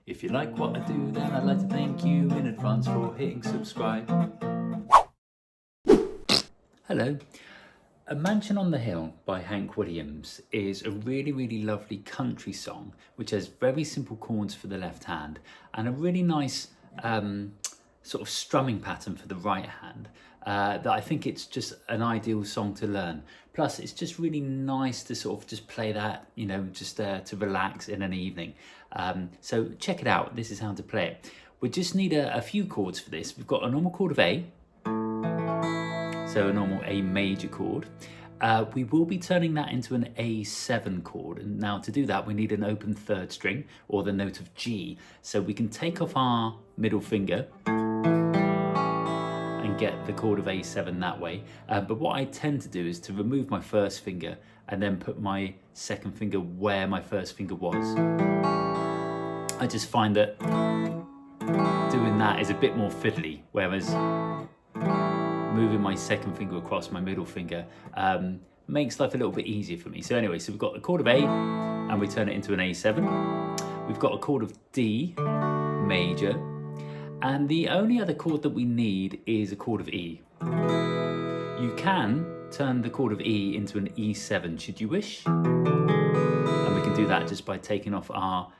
If you like what I do, then I'd like to thank you in advance for hitting subscribe. Hello. A Mansion on the Hill by Hank Williams is a really lovely country song which has very simple chords for the left hand and a really nice sort of strumming pattern for the right hand that I think it's just an ideal song to learn. Plus it's just really nice to sort of just play that, you know, just to relax in an evening. So check it out, this is how to play it. We just need a few chords for this. We've got a normal chord of A, so a normal A major chord. We will be turning that into an A7 chord, and now to do that we need an open third string or the note of G, so we can take off our middle finger and get the chord of A7 that way. But what I tend to do is to remove my first finger and then put my second finger where my first finger was. I just find that doing that is a bit more fiddly, whereas moving my second finger across my middle finger makes life a little bit easier for me. So anyway, so we've got the chord of A and we turn it into an A7. We've got a chord of D major, and the only other chord that we need is a chord of E. You can turn the chord of E into an E7 should you wish, and we can do that just by taking off our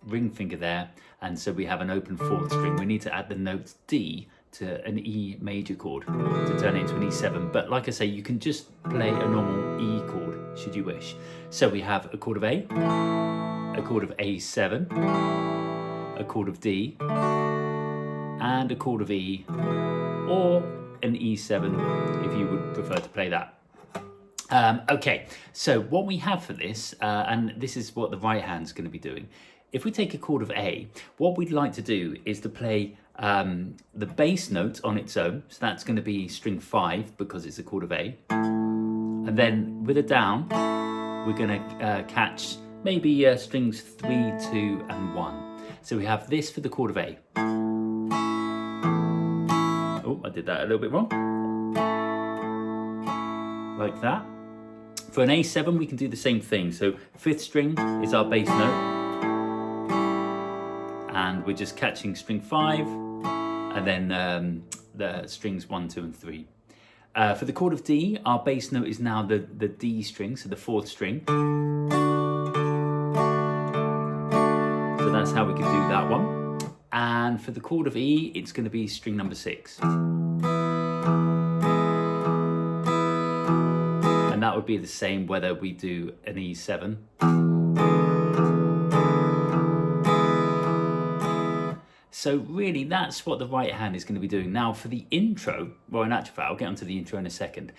ring finger there, and so we have an open fourth string. We need to add the note D to an E major chord to turn it into an E7, but like I say, you can just play a normal E chord should you wish. So we have a chord of A, a chord of A7, a chord of D, and a chord of E, or an E7 if you would prefer to play that. Okay, so what we have for this, and this is what the right hand's going to be doing. If we take a chord of A, what we'd like to do is to play the bass note on its own, so that's going to be string 5 because it's a chord of A, and then with a down we're going to catch maybe strings 3, 2 and 1. So we have this for the chord of A. Oh, I did that a little bit wrong, like that. For an A7 we can do the same thing, so 5th string is our bass note, and we're just catching string 5 and then the strings 1, 2 and 3. For the chord of D, our bass note is now the D string, so the 4th string. So that's how we can do that one. And for the chord of E, it's going to be string number 6. And that would be the same whether we do an E7. So really, that's what the right hand is going to be doing. Now for the intro, well in actual fact, I'll get onto the intro in a second.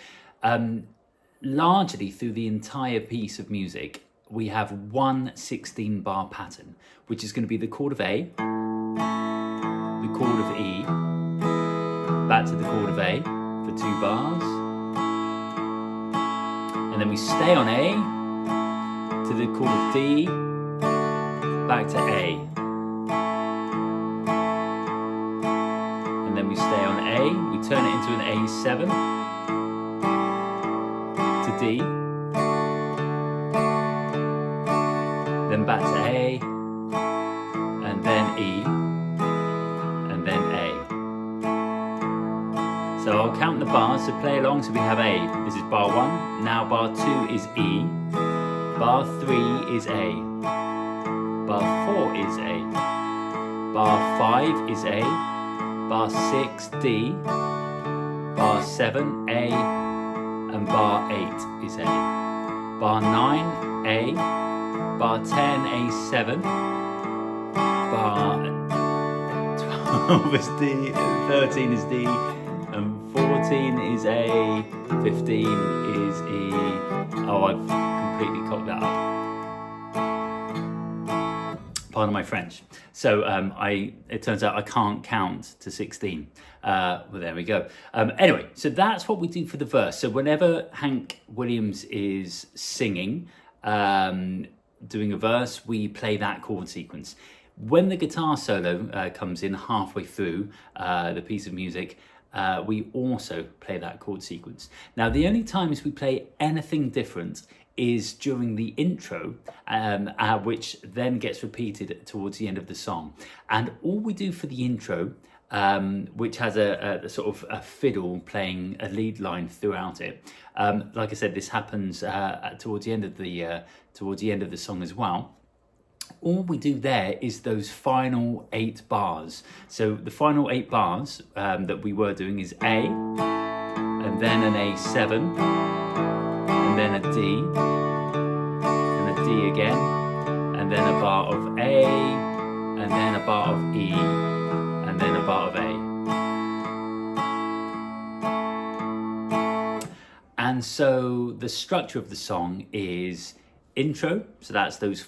Largely through the entire piece of music, we have one 16-bar pattern, which is going to be the chord of A, the chord of E, back to the chord of A for 2 bars, and then we stay on A to the chord of D, back to A. Then we stay on A, we turn it into an A7 to D, then back to A, and then E, and then A. So I'll count the bars, so play along. So we have A, this is bar 1, now bar 2 is E, bar 3 is A, bar 4 is A, bar 5 is A, bar 6, D, bar 7, A, and bar 8 is A. Bar 9, A, bar 10, A7, bar 12 is D, 13 is D, and 14 is A, 15 is E. Oh, I've completely cocked that up. Pardon my French. So it turns out I can't count to 16. Well, there we go. Anyway, so that's what we do for the verse. So whenever Hank Williams is singing, doing a verse, we play that chord sequence. When the guitar solo comes in halfway through the piece of music, we also play that chord sequence. Now, the only times we play anything different is during the intro, which then gets repeated towards the end of the song. And all we do for the intro, which has a sort of a fiddle playing a lead line throughout it. Like I said, this happens towards the end of the song as well. All we do there is those final 8 bars. So the final 8 bars that we were doing is A, and then an A7, and then a D, and a D again, and then a bar of A, and then a bar of E, and then a bar of A. And so the structure of the song is intro, so that's those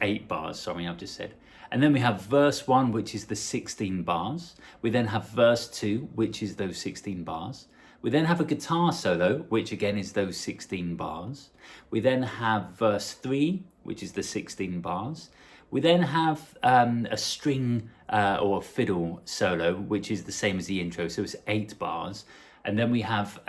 8 bars, sorry, I've just said. And then we have verse 1, which is the 16 bars. We then have verse 2, which is those 16 bars. We then have a guitar solo, which again is those 16 bars. We then have verse 3, which is the 16 bars. We then have a string or a fiddle solo, which is the same as the intro, so it's 8 bars. And then we have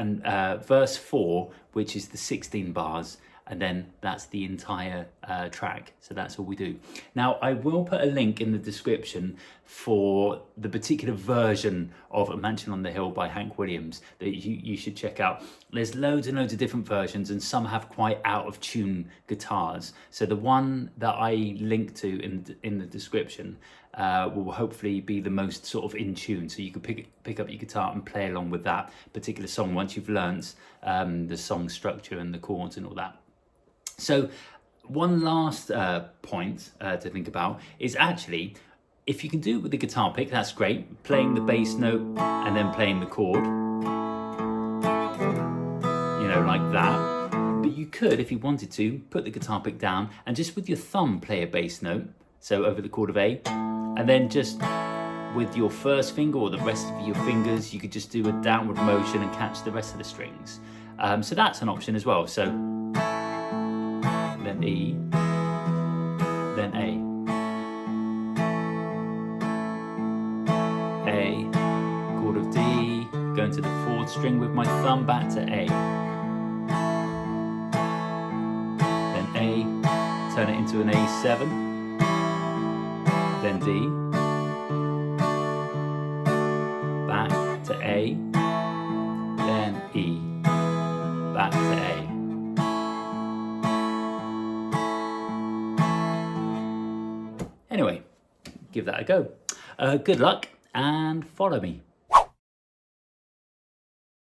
verse 4, which is the 16 bars. And then that's the entire track. So that's all we do. Now, I will put a link in the description for the particular version of A Mansion on the Hill by Hank Williams that you should check out. There's loads and loads of different versions, and some have quite out of tune guitars. So the one that I link to in the description will hopefully be the most sort of in tune. So you can pick up your guitar and play along with that particular song once you've learnt the song structure and the chords and all that. So one last point to think about is actually, if you can do it with the guitar pick, that's great. Playing the bass note and then playing the chord, you know, like that. But you could, if you wanted to, put the guitar pick down and just with your thumb play a bass note, so over the chord of A, and then just with your first finger or the rest of your fingers, you could just do a downward motion and catch the rest of the strings. So that's an option as well. So then E, then A, chord of D, going to the 4th string with my thumb back to A, then A, turn it into an A7, then D, back to A, then E, back to A. Anyway, give that a go. Good luck and follow me.